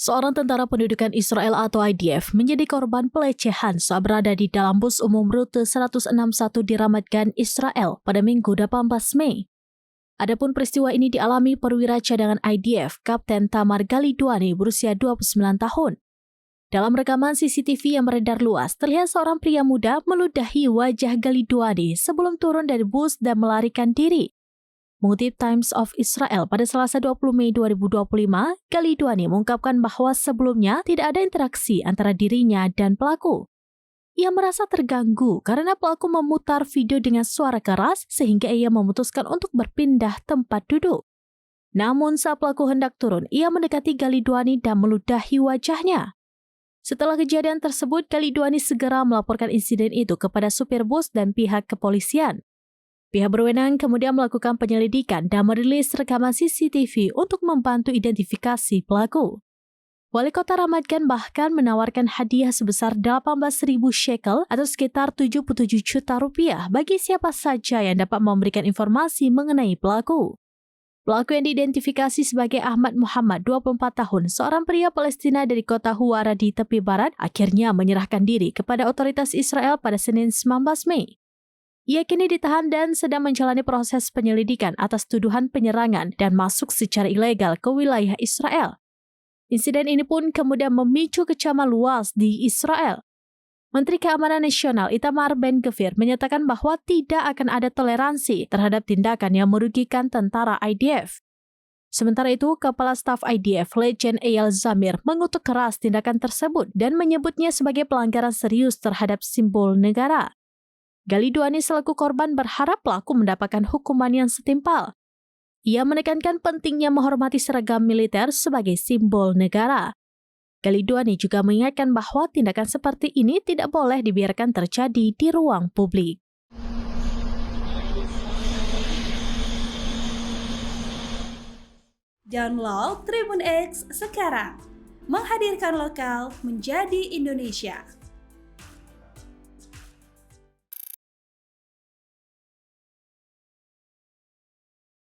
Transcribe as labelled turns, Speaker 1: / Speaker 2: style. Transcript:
Speaker 1: Seorang tentara pendudukan Israel atau IDF menjadi korban pelecehan saat berada di dalam bus umum rute 161 di Ramat Gan, Israel pada Minggu 18 Mei. Adapun peristiwa ini dialami perwira cadangan IDF, Kapten Tamar Galidwani berusia 29 tahun. Dalam rekaman CCTV yang beredar luas, terlihat seorang pria muda meludahi wajah Galidwani sebelum turun dari bus dan melarikan diri. Mengutip Times of Israel pada Selasa 20 Mei 2025, Galidwani mengungkapkan bahwa sebelumnya tidak ada interaksi antara dirinya dan pelaku. Ia merasa terganggu karena pelaku memutar video dengan suara keras sehingga ia memutuskan untuk berpindah tempat duduk. Namun saat pelaku hendak turun, ia mendekati Galidwani dan meludahi wajahnya. Setelah kejadian tersebut, Galidwani segera melaporkan insiden itu kepada supir bus dan pihak kepolisian. Pihak berwenang kemudian melakukan penyelidikan dan merilis rekaman CCTV untuk membantu identifikasi pelaku. Wali Kota Ramat Gan bahkan menawarkan hadiah sebesar 18.000 shekel atau sekitar 77 juta rupiah bagi siapa saja yang dapat memberikan informasi mengenai pelaku. Pelaku yang diidentifikasi sebagai Ahmad Muhammad, 24 tahun, seorang pria Palestina dari kota Huwara di tepi barat, akhirnya menyerahkan diri kepada otoritas Israel pada Senin 19 Mei. Ia kini ditahan dan sedang menjalani proses penyelidikan atas tuduhan penyerangan dan masuk secara ilegal ke wilayah Israel. Insiden ini pun kemudian memicu kecaman luas di Israel. Menteri Keamanan Nasional Itamar Ben-Gvir menyatakan bahwa tidak akan ada toleransi terhadap tindakan yang merugikan tentara IDF. Sementara itu, Kepala Staf IDF, Letjen Eyal Zamir, mengutuk keras tindakan tersebut dan menyebutnya sebagai pelanggaran serius terhadap simbol negara. Galidwani selaku korban berharap pelaku mendapatkan hukuman yang setimpal. Ia menekankan pentingnya menghormati seragam militer sebagai simbol negara. Galidwani juga mengingatkan bahwa tindakan seperti ini tidak boleh dibiarkan terjadi di ruang publik.
Speaker 2: Download Tribun X sekarang, menghadirkan lokal menjadi Indonesia.